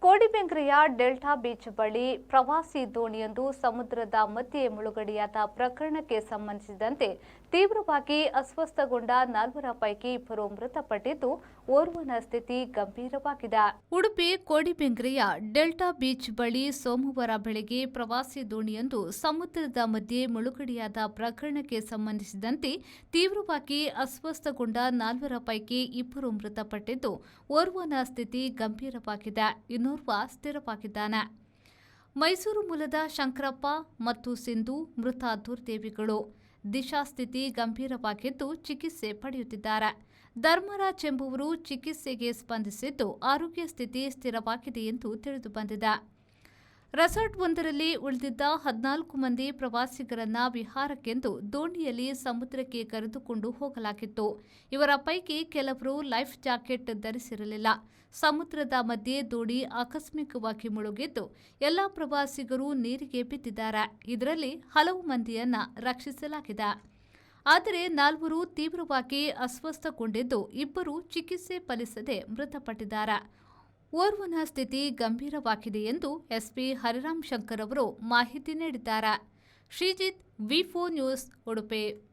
ಕೋಡಿಬೆಂಗ್ರೆಯ delta beach ಬಳಿ ಪ್ರವಾಸಿ ದೋಣಿಯೊಂದು ಸಮುದ್ರದ ಮಧ್ಯೆ ಮುಳುಗಡೆಯಾದ ಪ್ರಕರಣಕ್ಕೆ ಸಂಬಂಧಿಸಿದಂತೆ ತೀವ್ರವಾಗಿ ಅಸ್ವಸ್ಥಗೊಂಡ 4 ಪೈಕಿ 2 ಮೃತಪಟ್ಟಿದ್ದು, ಓರ್ವನ ಸ್ಥಿತಿ ಗಂಭೀರವಾಗಿದೆ. ಉಡುಪಿ ಕೋಡಿಬೆಂಗ್ರೆಯ ಡೆಲ್ಟಾ ಬೀಚ್ ಬಳಿ ಸೋಮವಾರ ಬೆಳಗ್ಗೆ ಪ್ರವಾಸಿ ದೋಣಿಯೊಂದು ಸಮುದ್ರದ ಮಧ್ಯೆ ಮುಳುಗಡೆಯಾದ ಪ್ರಕರಣಕ್ಕೆ ಸಂಬಂಧಿಸಿದಂತೆ ತೀವ್ರವಾಗಿ ಅಸ್ವಸ್ಥಗೊಂಡ 4 ಪೈಕಿ 2 ಮೃತಪಟ್ಟಿದ್ದು, ಓರ್ವನ ಸ್ಥಿತಿ ಗಂಭೀರವಾಗಿದೆ. ಇನ್ನೋರ್ವ ಸ್ಥಿರವಾಗಿದ್ದಾನೆ. ಮೈಸೂರು ಮೂಲದ ಶಂಕರಪ್ಪ ಮತ್ತು ಸಿಂಧು ಮೃತ ದುರ್ದೈವಿಗಳು. ದಿಶಾ ಸ್ಥಿತಿ ಗಂಭೀರವಾಗಿದ್ದು ಚಿಕಿತ್ಸೆ ಪಡೆಯುತ್ತಿದ್ದಾರೆ. ಧರ್ಮರಾಜ್ ಎಂಬುವರು ಚಿಕಿತ್ಸೆಗೆ ಸ್ಪಂದಿಸಿದ್ದು ಆರೋಗ್ಯ ಸ್ಥಿತಿ ಸ್ಥಿರವಾಗಿದೆ ಎಂದು ತಿಳಿದುಬಂದಿದೆ. ರೆಸಾರ್ಟ್ ಒಂದರಲ್ಲಿ ಉಳಿದಿದ್ದ 14 ಮಂದಿ ಪ್ರವಾಸಿಗರನ್ನ ವಿಹಾರಕ್ಕೆಂದು ದೋಣಿಯಲ್ಲಿ ಸಮುದ್ರಕ್ಕೆ ಕರೆದುಕೊಂಡು ಹೋಗಲಾಗಿತ್ತು. ಇವರ ಪೈಕಿ ಕೆಲವರು ಲೈಫ್ ಜಾಕೆಟ್ ಧರಿಸಿರಲಿಲ್ಲ. ಸಮುದ್ರದ ಮಧ್ಯೆ ದೋಣಿ ಆಕಸ್ಮಿಕವಾಗಿ ಮುಳುಗಿದ್ದು ಎಲ್ಲ ಪ್ರವಾಸಿಗರು ನೀರಿಗೆ ಬಿದ್ದಿದ್ದಾರೆ. ಇದರಲ್ಲಿ ಹಲವು ಮಂದಿಯನ್ನ ರಕ್ಷಿಸಲಾಗಿದೆ. ಆದರೆ 4 ತೀವ್ರವಾಗಿ ಅಸ್ವಸ್ಥಗೊಂಡಿದ್ದು 2 ಚಿಕಿತ್ಸೆ ಫಲಿಸದೆ ಮೃತಪಟ್ಟಿದ್ದಾರೆ. ಓರ್ವನ ಸ್ಥಿತಿ ಗಂಭೀರವಾಗಿದೆ ಎಂದು ಎಸ್ಪಿ ಹರಿರಾಮ್ ಶಂಕರ್ ಅವರು ಮಾಹಿತಿ ನೀಡಿದ್ದಾರೆ. ಶ್ರೀಜಿತ್, ವಿ4 ನ್ಯೂಸ್, ಉಡುಪಿ.